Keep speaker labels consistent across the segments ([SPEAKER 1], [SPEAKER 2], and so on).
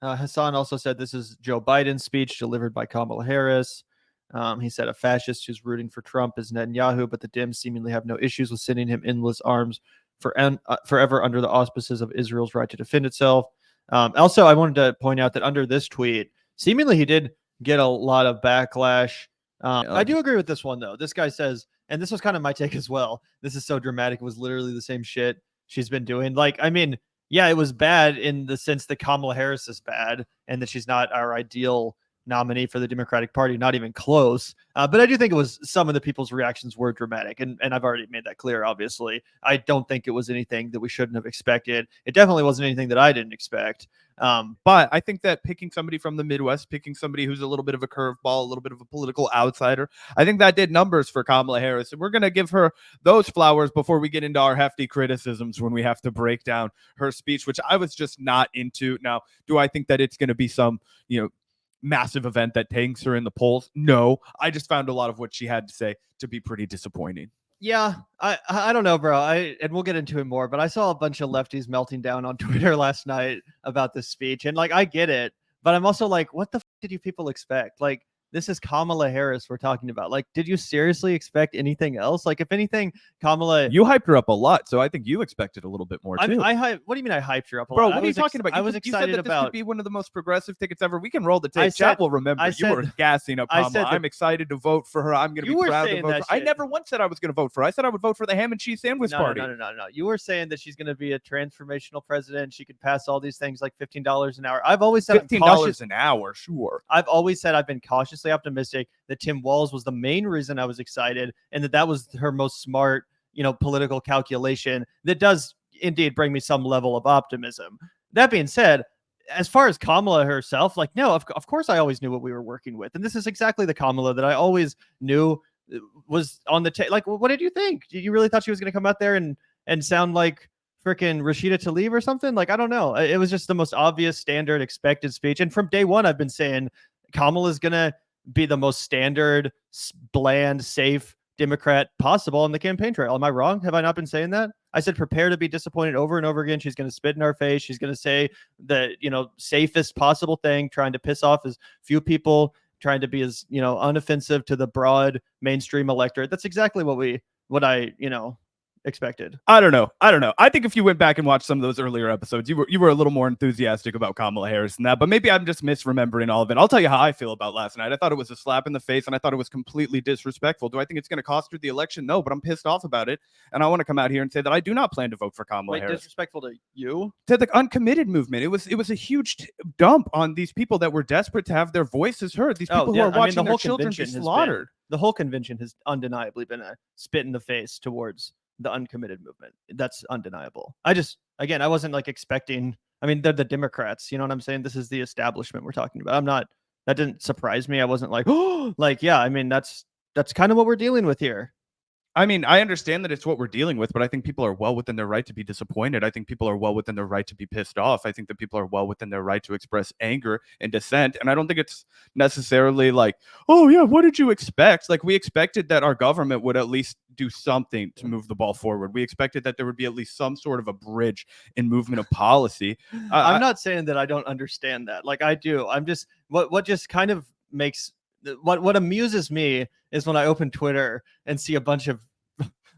[SPEAKER 1] Hasan also said this is Joe Biden's speech delivered by Kamala Harris. He said a fascist who's rooting for Trump is Netanyahu, but the Dems seemingly have no issues with sending him endless arms forever under the auspices of Israel's right to defend itself. Also, I wanted to point out that under this tweet, seemingly he did get a lot of backlash. I do agree with this one, though. This guy says, and this was kind of my take as well, this is so dramatic. It was literally the same shit she's been doing. Like, I mean, yeah, it was bad in the sense that Kamala Harris is bad and that she's not our ideal nominee for the Democratic Party, not even close. But I do think it was some of the people's reactions were dramatic. And I've already made that clear, obviously. I don't think it was anything that we shouldn't have expected. It definitely wasn't anything that I didn't expect.
[SPEAKER 2] But I think that picking somebody from the Midwest, picking somebody who's a little bit of a curveball, a little bit of a political outsider, I think that did numbers for Kamala Harris. And we're going to give her those flowers before we get into our hefty criticisms when we have to break down her speech, which I was just not into. Now, do I think that it's going to be some, massive event that tanks her in the polls? No, I just found a lot of what she had to say to be pretty disappointing.
[SPEAKER 1] Yeah, I don't know, bro. And we'll get into it more, but I saw a bunch of lefties melting down on Twitter last night about this speech. And like, I get it, but I'm also like, what the did you people expect? Like, this is Kamala Harris we're talking about. Like, did you seriously expect anything else? Like, if anything, Kamala...
[SPEAKER 2] You hyped her up a lot, so I think you expected a little bit more, too.
[SPEAKER 1] What do you mean I hyped her up a
[SPEAKER 2] lot? Bro,
[SPEAKER 1] what
[SPEAKER 2] are you talking about?
[SPEAKER 1] I was excited
[SPEAKER 2] you said that
[SPEAKER 1] about...
[SPEAKER 2] this could be one of the most progressive tickets ever. We can roll the tape. Chat will remember. You were gassing up Kamala. I'm excited to vote for her. I'm going to be proud to vote for her. I never once said I was going to vote for her. I said I would vote for the ham and cheese sandwich party.
[SPEAKER 1] No. You were saying that she's going to be a transformational president. She could pass all these things like $15 an hour. I've always said
[SPEAKER 2] $15 an hour, sure.
[SPEAKER 1] I've always said I've been cautiously optimistic that Tim Walz was the main reason I was excited, and that was her most smart, political calculation that does indeed bring me some level of optimism. That being said, as far as Kamala herself, like, no, of course I always knew what we were working with. And this is exactly the Kamala that I always knew was on the like, what did you think? You really thought she was going to come out there and sound like freaking Rashida Tlaib or something? Like, I don't know. It was just the most obvious, standard, expected speech. And from day one, I've been saying Kamala's going to be the most standard, bland, safe Democrat possible on the campaign trail. Am I wrong? Have I not been saying that? I said prepare to be disappointed over and over again. She's going to spit in our face. She's going to say the safest possible thing, trying to piss off as few people, trying to be as unoffensive to the broad mainstream electorate. That's exactly what I expected.
[SPEAKER 2] I don't know. I think if you went back and watched some of those earlier episodes, you were a little more enthusiastic about Kamala Harris than that, but maybe I'm just misremembering all of it. I'll tell you how I feel about last night. I thought it was a slap in the face, and I thought it was completely disrespectful. Do I think it's going to cost her the election? No, but I'm pissed off about it, and I want to come out here and say that I do not plan to vote for Kamala Harris.
[SPEAKER 1] Disrespectful to you?
[SPEAKER 2] To the uncommitted movement. It was a huge dump on these people that were desperate to have their voices heard. These people who are watching their children be slaughtered.
[SPEAKER 1] The whole convention has undeniably been a spit in the face towards the uncommitted movement. That's undeniable. I wasn't like expecting, they're the Democrats, you know what I'm saying? This is the establishment we're talking about. That didn't surprise me. I wasn't like, oh, like, yeah, that's kind of what we're dealing with here.
[SPEAKER 2] I understand that it's what we're dealing with, but I think people are well within their right to be disappointed. I think people are well within their right to be pissed off. I think that people are well within their right to express anger and dissent. And I don't think it's necessarily like, oh, yeah, what did you expect? Like, we expected that our government would at least do something to move the ball forward. We expected that there would be at least some sort of a bridge in movement of policy.
[SPEAKER 1] I'm not saying that I don't understand that. Like, I do. I'm just, what just kind of makes... What amuses me is when I open Twitter and see a bunch of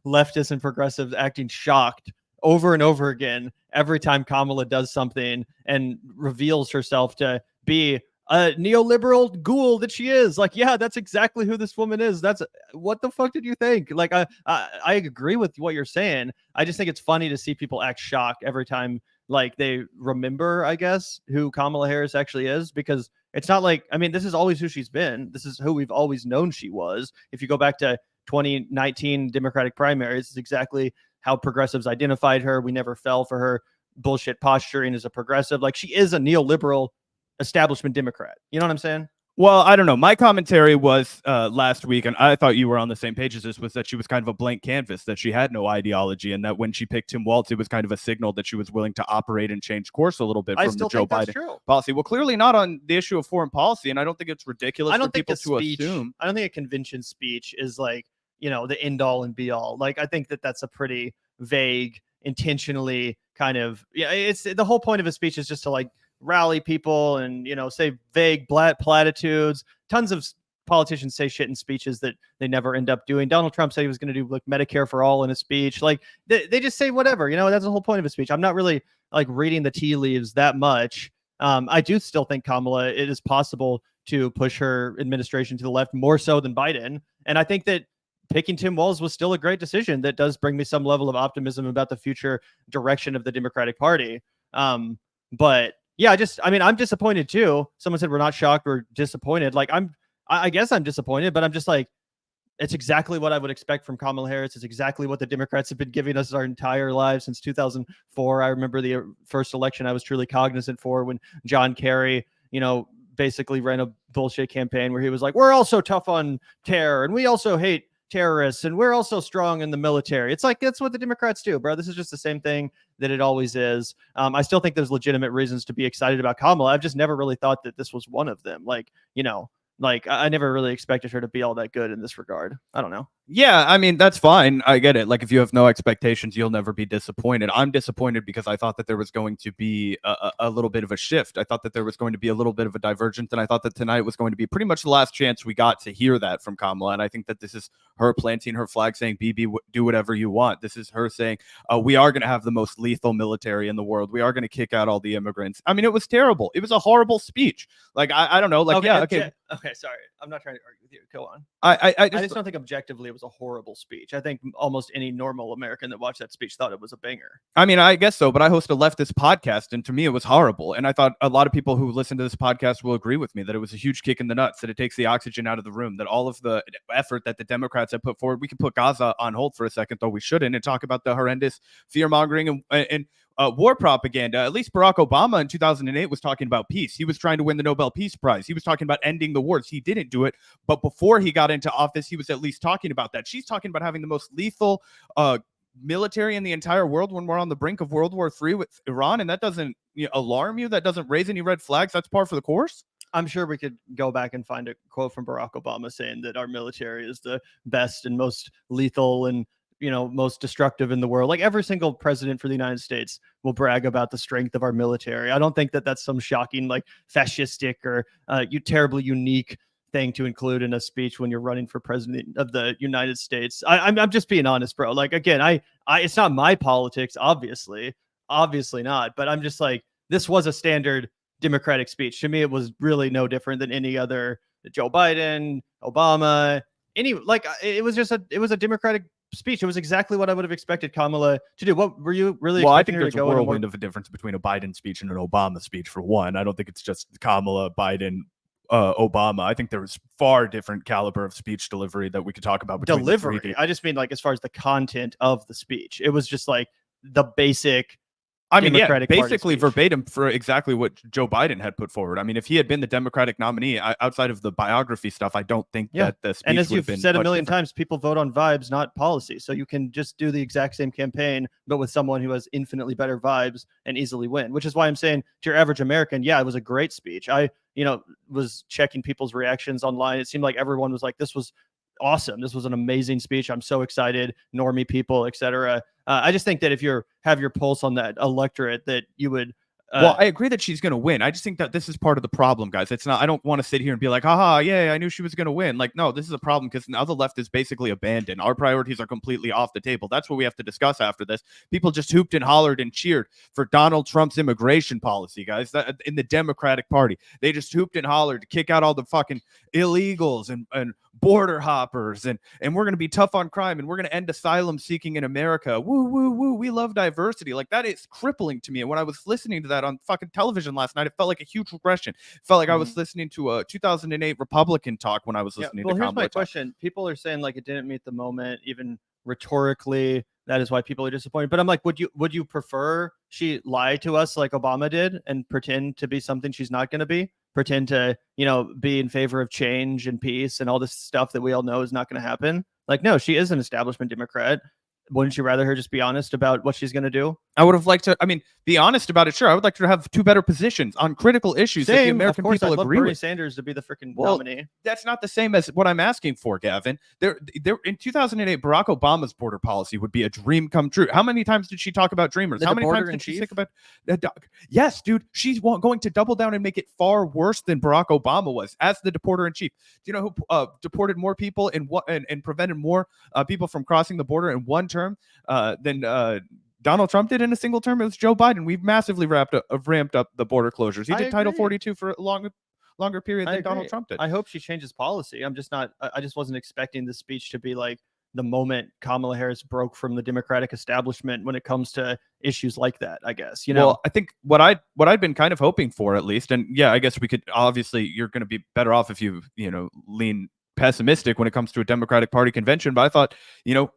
[SPEAKER 1] leftists and progressives acting shocked over and over again every time Kamala does something and reveals herself to be a neoliberal ghoul that she is. Like, yeah, that's exactly who this woman is. That's what the fuck did you think? Like, I agree with what you're saying. I just think it's funny to see people act shocked every time, like, they remember, I guess, who Kamala Harris actually is, because it's not like, this is always who she's been. This is who we've always known she was. If you go back to 2019 Democratic primaries, it's exactly how progressives identified her. We never fell for her bullshit posturing as a progressive. Like, she is a neoliberal establishment Democrat. You know what I'm saying?
[SPEAKER 2] Well, I don't know. My commentary was last week, and I thought you were on the same page as this, was that she was kind of a blank canvas, that she had no ideology, and that when she picked Tim Walz, it was kind of a signal that she was willing to operate and change course a little bit from the Joe Biden policy. Well, clearly not on the issue of foreign policy, and I don't think it's ridiculous for people to assume.
[SPEAKER 1] I don't think a convention speech is like, the end all and be all. Like, I think that that's a pretty vague, intentionally kind of, it's the whole point of a speech is just to like rally people and, say vague platitudes. Tons of politicians say shit in speeches that they never end up doing. Donald Trump said he was going to do like Medicare for all in a speech. Like they just say whatever, that's the whole point of a speech. I'm not really like reading the tea leaves that much. I do still think Kamala, it is possible to push her administration to the left more so than Biden. And I think that picking Tim Walz was still a great decision that does bring me some level of optimism about the future direction of the Democratic Party. But yeah, I'm disappointed too. Someone said we're not shocked, we're disappointed. Like I guess I'm disappointed, but I'm just like, it's exactly what I would expect from Kamala Harris. It's exactly what the Democrats have been giving us our entire lives since 2004. I remember the first election I was truly cognizant for when John Kerry, basically ran a bullshit campaign where he was like, we're also tough on terror and we also hate terrorists and we're also strong in the military. It's like, that's what the Democrats do, bro. This is just the same thing that it always is. I still think there's legitimate reasons to be excited about Kamala. I've just never really thought that this was one of them. Like, I never really expected her to be all that good in this regard. I don't know.
[SPEAKER 2] Yeah, I mean, that's fine. I get it. Like, if you have no expectations, you'll never be disappointed. I'm disappointed because I thought that there was going to be a little bit of a shift. I thought that there was going to be a little bit of a divergence, and I thought that tonight was going to be pretty much the last chance we got to hear that from Kamala. And I think that this is her planting her flag saying, BB, do whatever you want. This is her saying, we are going to have the most lethal military in the world. We are going to kick out all the immigrants. I mean, it was terrible. It was a horrible speech. Like, I don't know. Like,
[SPEAKER 1] okay,
[SPEAKER 2] yeah, okay.
[SPEAKER 1] Okay, sorry. I'm not trying to argue with you. Go on.
[SPEAKER 2] I
[SPEAKER 1] just don't think objectively it was a horrible speech. I think almost any normal American that watched that speech thought it was a banger.
[SPEAKER 2] I mean, I guess so, but I host a leftist podcast, and to me, it was horrible. And I thought a lot of people who listen to this podcast will agree with me that it was a huge kick in the nuts, that it takes the oxygen out of the room, that all of the effort that the Democrats have put forward, we can put Gaza on hold for a second, though we shouldn't, and talk about the horrendous fear-mongering and war propaganda. At least Barack Obama in 2008 was talking about peace. He was trying to win the Nobel Peace Prize. He was talking about ending the wars. He didn't do it, but before he got into office, he was at least talking about that. She's talking about having the most lethal military in the entire world when we're on the brink of World War III with Iran, and that doesn't alarm you? That doesn't raise any red flags? That's par for the course?
[SPEAKER 1] I'm sure we could go back and find a quote from Barack Obama saying that our military is the best and most lethal and most destructive in the world. Like every single president for the United States will brag about the strength of our military. I don't think that that's some shocking, like fascistic or terribly unique thing to include in a speech when you're running for president of the United States. I'm just being honest, bro. Like, again, I it's not my politics, obviously not, but I'm just like, this was a standard Democratic speech. To me, it was really no different than any other Joe Biden, Obama, it was a Democratic speech. It was exactly what I would have expected Kamala to do. What were you really
[SPEAKER 2] Well, I
[SPEAKER 1] expecting
[SPEAKER 2] think
[SPEAKER 1] her to
[SPEAKER 2] there's a
[SPEAKER 1] go
[SPEAKER 2] whirlwind of a difference between a Biden speech and an Obama speech, for one. I don't think it's just Kamala, Biden, Obama. I think there's far different caliber of speech delivery that we could talk about between
[SPEAKER 1] delivery.
[SPEAKER 2] the three.
[SPEAKER 1] I just mean like as far as the content of the speech. It was just like the basic
[SPEAKER 2] Democratic basically
[SPEAKER 1] Party
[SPEAKER 2] verbatim for exactly what Joe Biden had put forward. I mean, if he had been the Democratic nominee, outside of the biography stuff, I don't think that the speech
[SPEAKER 1] and as you've said a million
[SPEAKER 2] different.
[SPEAKER 1] times, people vote on vibes, not policy. So you can just do the exact same campaign, but with someone who has infinitely better vibes and easily win, which is why I'm saying to your average American, yeah, it was a great speech. I, was checking people's reactions online. It seemed like everyone was like, this was awesome. This was an amazing speech. I'm so excited. Normie people, etc. I just think that if you have your pulse on that electorate, that you would.
[SPEAKER 2] Well, I agree that she's going to win. I just think that this is part of the problem, guys. It's not. I don't want to sit here and be like, haha, yeah, I knew she was going to win. Like, no, this is a problem because now the left is basically abandoned. Our priorities are completely off the table. That's what we have to discuss after this. People just hooped and hollered and cheered for Donald Trump's immigration policy, guys. That, in the Democratic Party, they just hooped and hollered to kick out all the fucking illegals and border hoppers, and we're going to be tough on crime, and we're going to end asylum seeking in America. Woo, woo, woo. We love diversity. Like, that is crippling to me. And when I was listening to that on fucking television last night, it felt like a huge regression. It felt like I was listening to a 2008 Republican talk when I was listening to Kamala.
[SPEAKER 1] Well, here's my question. People are saying like it didn't meet the moment, even rhetorically. That is why people are disappointed. But I'm like, would you prefer she lie to us like Obama did and pretend to be something she's not going to be? Pretend to, be in favor of change and peace and all this stuff that we all know is not going to happen. Like, no, she is an establishment Democrat. wouldn't you rather her just be honest about what she's going to do?
[SPEAKER 2] I would have liked to, I mean, be honest about it. Sure. I would like to have two better positions on critical issues that the
[SPEAKER 1] Same, of
[SPEAKER 2] American
[SPEAKER 1] course.
[SPEAKER 2] people
[SPEAKER 1] I'd love
[SPEAKER 2] agree
[SPEAKER 1] Bernie
[SPEAKER 2] with.
[SPEAKER 1] Sanders to be the freaking
[SPEAKER 2] Well,
[SPEAKER 1] nominee.
[SPEAKER 2] That's not the same as what I'm asking for, Gavin. There, in 2008, Barack Obama's border policy would be a dream come true. How many times did she talk about dreamers? How many times did she think about yes, dude, she's going to double down and make it far worse than Barack Obama was as the deporter in chief. Do you know who deported more people and prevented more people from crossing the border in one term than Donald Trump did in a single term? It was Joe Biden. We've massively ramped up the border closures. He did Title 42 for a longer period than Donald Trump did.
[SPEAKER 1] I hope she changes policy. I'm just not. I just wasn't expecting the speech to be like the moment Kamala Harris broke from the Democratic establishment when it comes to issues like that. I guess, you know.
[SPEAKER 2] Well, I think what I'd been kind of hoping for, at least, and yeah, I guess we could. Obviously, you're going to be better off if you lean pessimistic when it comes to a Democratic Party convention. But I thought,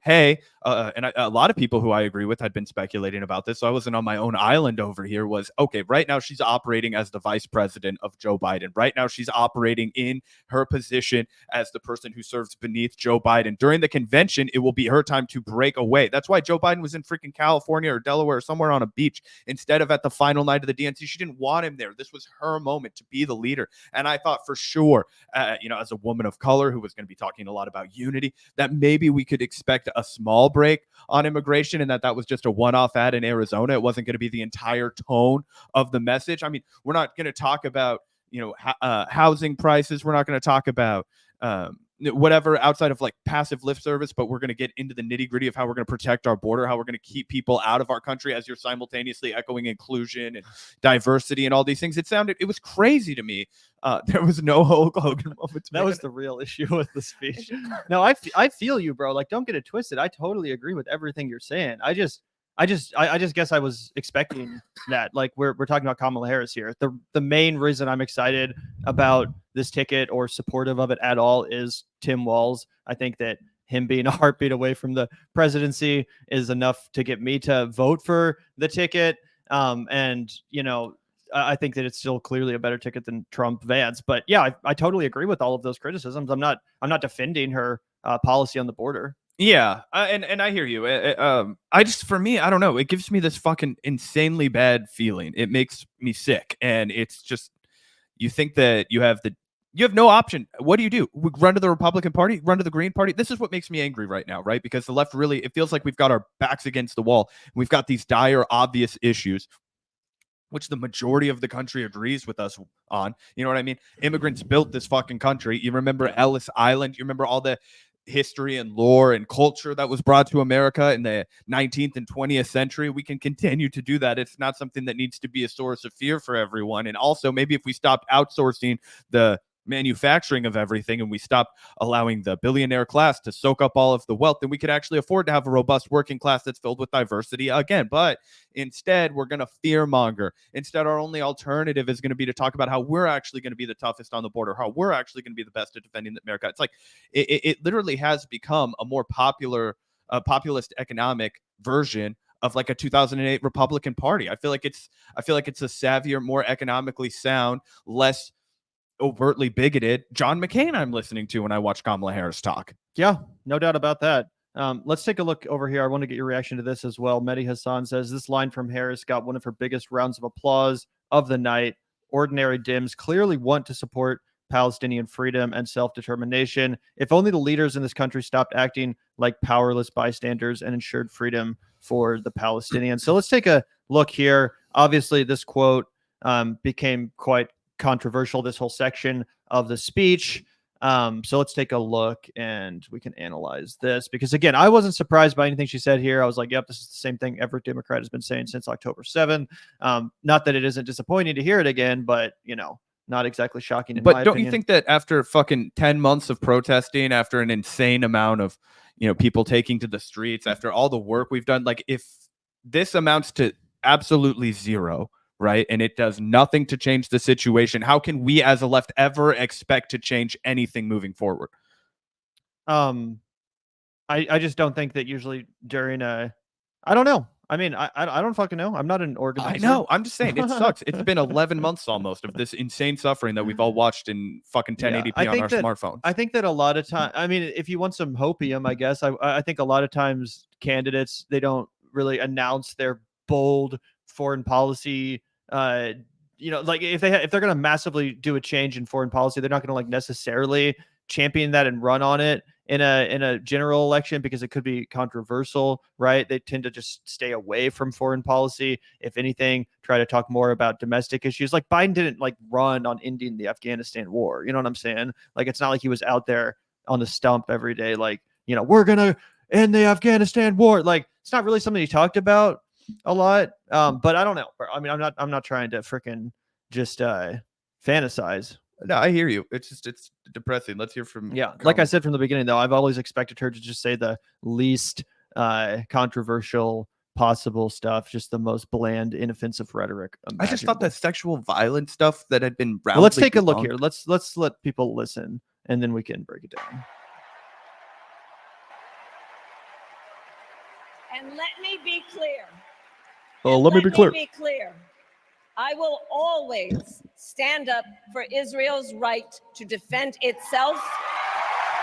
[SPEAKER 2] hey, and a lot of people who I agree with had been speculating about this, so I wasn't on my own island over here, was, okay, right now she's operating as the vice president of Joe Biden. Right now she's operating in her position as the person who serves beneath Joe Biden. During the convention, it will be her time to break away. That's why Joe Biden was in freaking California or Delaware or somewhere on a beach instead of at the final night of the DNC. She didn't want him there. This was her moment to be the leader. And I thought for sure, as a woman of color who was going to be talking a lot about unity, that maybe we could expect a small break on immigration, and that was just a one-off ad in Arizona. It wasn't going to be the entire tone of the message. I mean, we're not going to talk about housing prices. We're not going to talk about whatever outside of like passive lip service, but we're going to get into the nitty-gritty of how we're going to protect our border, how we're going to keep people out of our country, as you're simultaneously echoing inclusion and diversity and all these things. It was crazy to me. There was no Hulk Hogan moment.
[SPEAKER 1] That was the real issue with the speech. No, I feel you, bro. Like, don't get it twisted. I totally agree with everything you're saying. I just guess I was expecting that. Like, we're talking about Kamala Harris here. The main reason I'm excited about this ticket or supportive of it at all is Tim Walz. I think that him being a heartbeat away from the presidency is enough to get me to vote for the ticket. And I think that it's still clearly a better ticket than Trump Vance. But yeah, I totally agree with all of those criticisms. I'm not defending her policy on the border.
[SPEAKER 2] Yeah, and I hear you. For me, I don't know. It gives me this fucking insanely bad feeling. It makes me sick, and it's just, you think that you have no option. What do? We run to the Republican Party, run to the Green Party. This is what makes me angry right now, right? Because the left really, it feels like we've got our backs against the wall. We've got these dire, obvious issues, which the majority of the country agrees with us on. You know what I mean? Immigrants built this fucking country. You remember Ellis Island? You remember all the history and lore and culture that was brought to America in the 19th and 20th century? We can continue to do that. It's not something that needs to be a source of fear for everyone. And also, maybe if we stopped outsourcing the manufacturing of everything and we stop allowing the billionaire class to soak up all of the wealth, then we could actually afford to have a robust working class that's filled with diversity again. But instead, we're going to fear monger. Instead, our only alternative is going to be to talk about how we're actually going to be the toughest on the border, how we're actually going to be the best at defending America. It's like it literally has become a more populist economic version of like a 2008 Republican Party. I feel like it's a savvier, more economically sound, less overtly bigoted John McCain I'm listening to when I watch Kamala Harris talk.
[SPEAKER 1] Yeah, no doubt about that. Let's take a look over here. I want to get your reaction to this as well. Mehdi Hasan says this line from Harris got one of her biggest rounds of applause of the night. Ordinary Dems clearly want to support Palestinian freedom and self-determination. If only the leaders in this country stopped acting like powerless bystanders and ensured freedom for the Palestinians. So let's take a look here. Obviously, this quote became quite controversial, this whole section of the speech. So let's take a look and we can analyze this, because again, I wasn't surprised by anything she said here. I was like, yep, this is the same thing every Democrat has been saying since October 7th. Not that it isn't disappointing to hear it again, but not exactly shocking in my opinion.
[SPEAKER 2] But don't you think that after fucking 10 months of protesting, after an insane amount of people taking to the streets, after all the work we've done, like, if this amounts to absolutely zero, right, and it does nothing to change the situation, how can we as a left ever expect to change anything moving forward?
[SPEAKER 1] I just don't think that usually during I don't know. I mean, I don't fucking know. I'm not an organizer.
[SPEAKER 2] I know. I'm just saying it sucks. It's been 11 months almost of this insane suffering that we've all watched in fucking 1080p on our smartphones.
[SPEAKER 1] I think that a lot of time, I mean, if you want some hopium, I guess, I think a lot of times candidates, they don't really announce their bold foreign policy. Like if they're going to massively do a change in foreign policy, they're not going to like necessarily champion that and run on it in a general election because it could be controversial, right? They tend to just stay away from foreign policy. If anything, try to talk more about domestic issues. Like Biden didn't like run on ending the Afghanistan war. You know what I'm saying? Like it's not like he was out there on the stump every day, like, we're gonna end the Afghanistan war. Like it's not really something he talked about a lot. But I don't know. I mean, I'm not trying to freaking just fantasize.
[SPEAKER 2] No, I hear you. It's depressing. Let's hear from
[SPEAKER 1] like I said from the beginning, though, I've always expected her to just say the least controversial possible stuff, just the most bland, inoffensive rhetoric imaginable.
[SPEAKER 2] I just thought that sexual violence stuff that had been
[SPEAKER 1] well, let's take a look here. Let's let people listen, and then we can break it down.
[SPEAKER 3] And let me be clear.
[SPEAKER 1] Let me be
[SPEAKER 3] clear. I will always stand up for Israel's right to defend itself,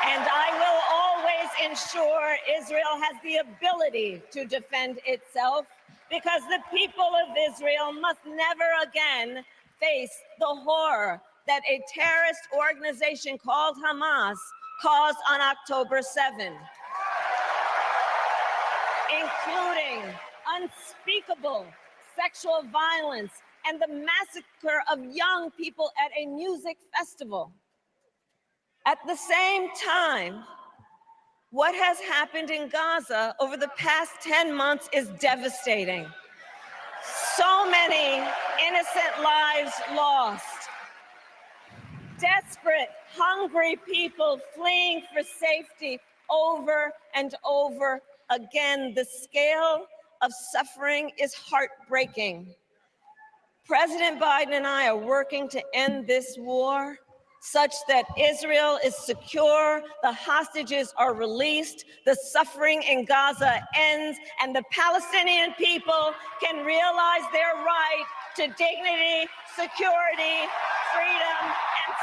[SPEAKER 3] and I will always ensure Israel has the ability to defend itself, because the people of Israel must never again face the horror that a terrorist organization called Hamas caused on October 7th, including unspeakable sexual violence and the massacre of young people at a music festival. At the same time, what has happened in Gaza over the past 10 months is devastating. So many innocent lives lost. Desperate, hungry people fleeing for safety over and over again. The scale of suffering is heartbreaking. President Biden and I are working to end this war such that Israel is secure, the hostages are released, the suffering in Gaza ends, and the Palestinian people can realize their right to dignity, security, freedom, and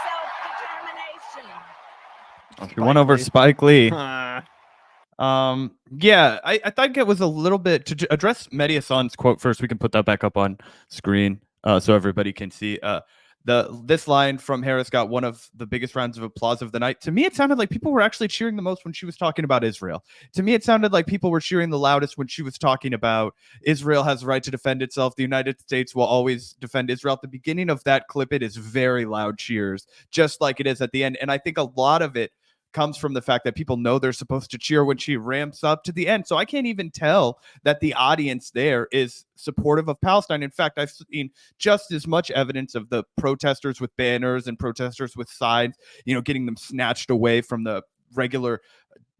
[SPEAKER 3] self-determination.
[SPEAKER 2] You won over Spike Lee. I think it was a little bit to address Mehdi Hasan's quote first. We can put that back up on screen so everybody can see. This line from Harris got one of the biggest rounds of applause of the night. To me, it sounded like people were actually cheering the most when she was talking about Israel. To me, it sounded like people were cheering the loudest when she was talking about Israel has the right to defend itself. The United States will always defend Israel. At the beginning of that clip, it is very loud cheers, just like it is at the end. And I think a lot of it comes from the fact that people know they're supposed to cheer when she ramps up to the end. So I can't even tell that the audience there is supportive of Palestine. In fact, I've seen just as much evidence of the protesters with banners and protesters with signs, getting them snatched away from the regular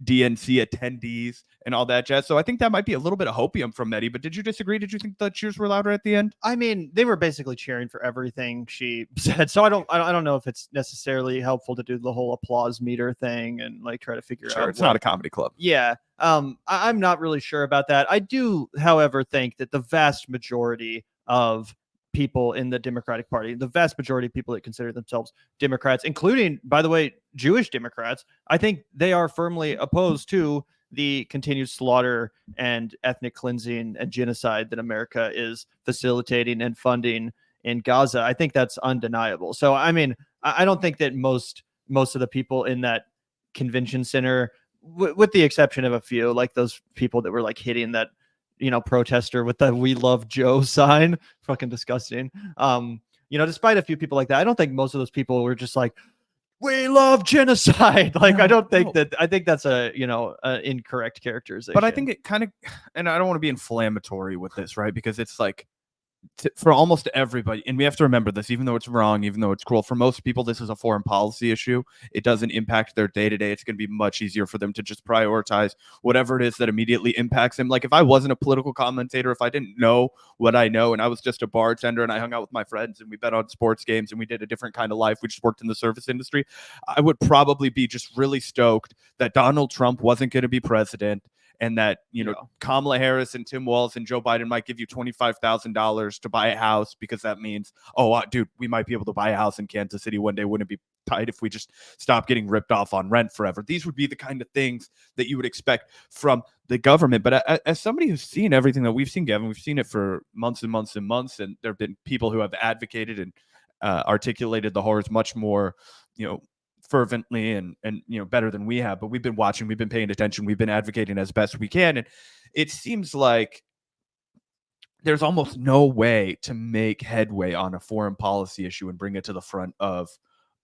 [SPEAKER 2] DNC attendees and all that jazz. So I think that might be a little bit of hopium from Mehdi, but did you disagree? Did you think the cheers were louder at the end?
[SPEAKER 1] I mean, they were basically cheering for everything she said. So I don't know if it's necessarily helpful to do the whole applause meter thing and like try to figure out.
[SPEAKER 2] It's not a comedy club.
[SPEAKER 1] Yeah. I'm not really sure about that. I do, however, think that the vast majority of people in the Democratic Party, the vast majority of people that consider themselves Democrats, including, by the way, Jewish Democrats, I think they are firmly opposed to the continued slaughter and ethnic cleansing and genocide that America is facilitating and funding in Gaza. I think that's undeniable. So, I mean, I don't think that most of the people in that convention center, with the exception of a few, like those people that were like hitting that, protester with the "We Love Joe" sign, fucking disgusting. Despite a few people like that, I don't think most of those people were just like, "We love genocide." Like, I don't think that. I think that's a incorrect characterization.
[SPEAKER 2] But I think it kind of, and I don't want to be inflammatory with this, right? Because it's like, for almost everybody, and we have to remember this, even though it's wrong, even though it's cruel, for most people, this is a foreign policy issue. It doesn't impact their day-to-day. It's going to be much easier for them to just prioritize whatever it is that immediately impacts them. Like if I wasn't a political commentator, if I didn't know what I know, and I was just a bartender and I hung out with my friends and we bet on sports games and we did a different kind of life, we just worked in the service industry, I would probably be just really stoked that Donald Trump wasn't going to be president and that, you know, Kamala Harris and Tim Walz and Joe Biden might give you $25,000 to buy a house because that means, dude, we might be able to buy a house in Kansas City one day. Wouldn't it be tight if we just stop getting ripped off on rent forever? These would be the kind of things that you would expect from the government. But as somebody who's seen everything that we've seen, Gavin, we've seen it for months and months and months, and there have been people who have advocated and articulated the horrors much more, you know, fervently and you know, better than we have. But we've been watching, we've been paying attention, we've been advocating as best we can, and it seems like there's almost no way to make headway on a foreign policy issue and bring it to the front of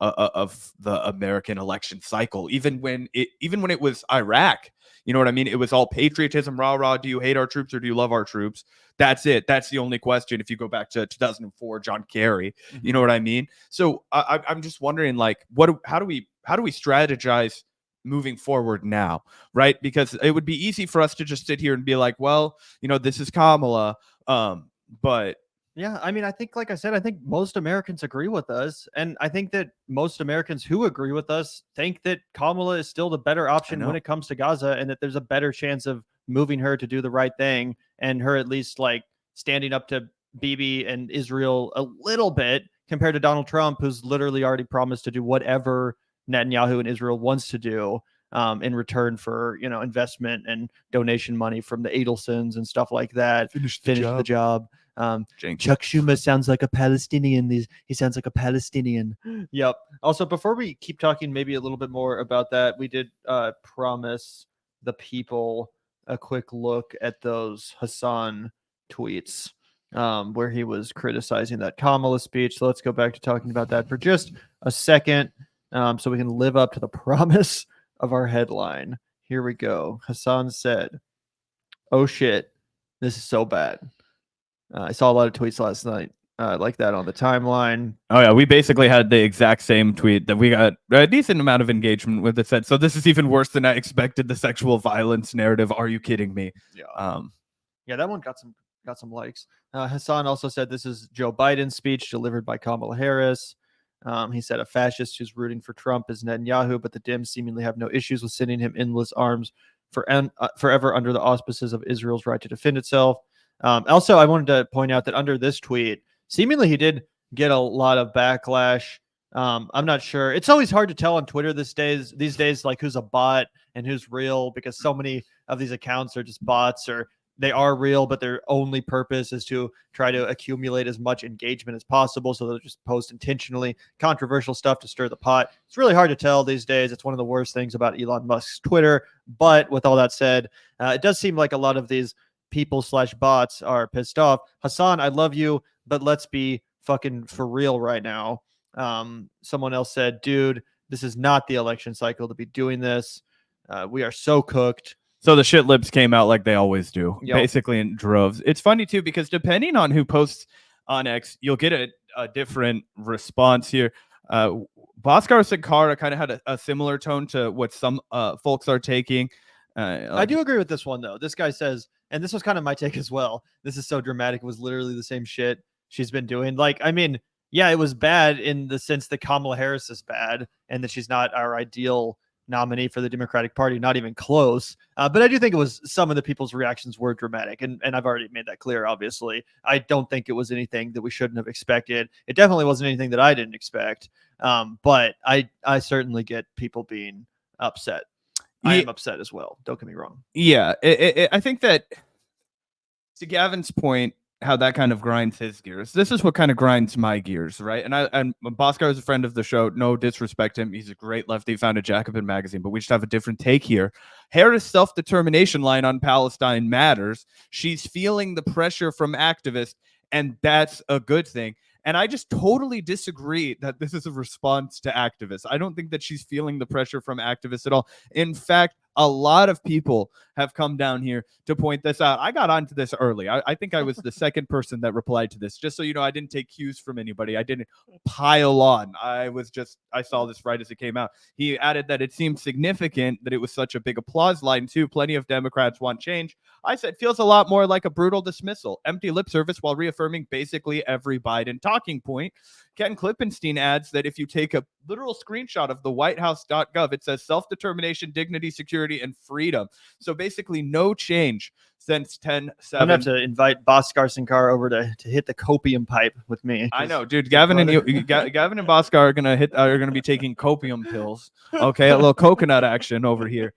[SPEAKER 2] the American election cycle. Even when it was Iraq, you know what I mean? It was all patriotism, rah, rah. Do you hate our troops or do you love our troops? That's it. That's the only question. If you go back to 2004, John Kerry, you know what I mean? So I'm just wondering, like, how do we strategize moving forward now, right? Because it would be easy for us to just sit here and be like, well, you know, this is Kamala, but
[SPEAKER 1] yeah, I mean, I think, like I said, I think most Americans agree with us. And I think that most Americans who agree with us think that Kamala is still the better option when it comes to Gaza, and that there's a better chance of moving her to do the right thing, and her at least like standing up to Bibi and Israel a little bit compared to Donald Trump, who's literally already promised to do whatever Netanyahu and Israel wants to do in return for, you know, investment and donation money from the Adelsons and stuff like that. Finish the job. Chuck Schumer sounds like a Palestinian. He sounds like a Palestinian. Yep. Also, before we keep talking maybe a little bit more about that, we did promise the people a quick look at those Hasan tweets where he was criticizing that Kamala speech. So let's go back to talking about that for just a second so we can live up to the promise of our headline. Here we go. Hasan said, "Oh shit, this is so bad." I saw a lot of tweets last night like that on the timeline.
[SPEAKER 2] Oh yeah, we basically had the exact same tweet that we got a decent amount of engagement with. It said, "So this is even worse than I expected. The sexual violence narrative. Are you kidding me?"
[SPEAKER 1] Yeah. Yeah, that one got some likes. Hasan also said this is Joe Biden's speech delivered by Kamala Harris. He said a fascist who's rooting for Trump is Netanyahu, but the Dems seemingly have no issues with sending him endless arms forever under the auspices of Israel's right to defend itself. Also, I wanted to point out that under this tweet, seemingly he did get a lot of backlash. I'm not sure. It's always hard to tell on Twitter these days, like who's a bot and who's real, because so many of these accounts are just bots, or they are real, but their only purpose is to try to accumulate as much engagement as possible. So they'll just post intentionally controversial stuff to stir the pot. It's really hard to tell these days. It's one of the worst things about Elon Musk's Twitter. But with all that said, it does seem like a lot of these people/bots are pissed off. Hasan, I love you, but let's be fucking for real right now. Someone else said, dude, this is not the election cycle to be doing this. We are so cooked.
[SPEAKER 2] So the shit lips came out like they always do,
[SPEAKER 1] Yep.
[SPEAKER 2] basically in droves. It's funny too, because depending on who posts on X, you'll get a different response here. Bhaskar Sankara kind of had a similar tone to what some folks are taking.
[SPEAKER 1] I do agree with this one, though. This guy says, and this was kind of my take as well, this is so dramatic. It was literally the same shit she's been doing. Like, I mean, yeah, it was bad in the sense that Kamala Harris is bad and that she's not our ideal nominee for the Democratic Party, not even close. But I do think it was, some of the people's reactions were dramatic. And I've already made that clear, obviously. I don't think it was anything that we shouldn't have expected. It definitely wasn't anything that I didn't expect. But I certainly get people being upset. I am upset as well. Don't get me wrong.
[SPEAKER 2] Yeah, I think that, to Gavin's point, how that kind of grinds his gears. This is what kind of grinds my gears, right? And Bhaskar is a friend of the show. No disrespect to him. He's a great lefty, founded Jacobin magazine, but we just have a different take here. Harris' self-determination line on Palestine matters. She's feeling the pressure from activists, and that's a good thing. And I just totally disagree that this is a response to activists. I don't think that she's feeling the pressure from activists at all. In fact, a lot of people have come down here to point this out. I got onto this early. I think I was the second person that replied to this. Just so you know, I didn't take cues from anybody. I didn't pile on. I saw this right as it came out. He added that it seemed significant that it was such a big applause line too. Plenty of Democrats want change. I said, feels a lot more like a brutal dismissal. Empty lip service while reaffirming basically every Biden talking point. Ken Klippenstein adds that if you take a literal screenshot of the whitehouse.gov, it says self-determination, dignity, security, and freedom. So basically, basically no change since 10-7.
[SPEAKER 1] I'm gonna have to invite Bhaskar Sankar over to hit the copium pipe with me.
[SPEAKER 2] I know, dude. Gavin and Gavin and Bhaskar are gonna be taking copium pills. Okay, a little coconut action over here.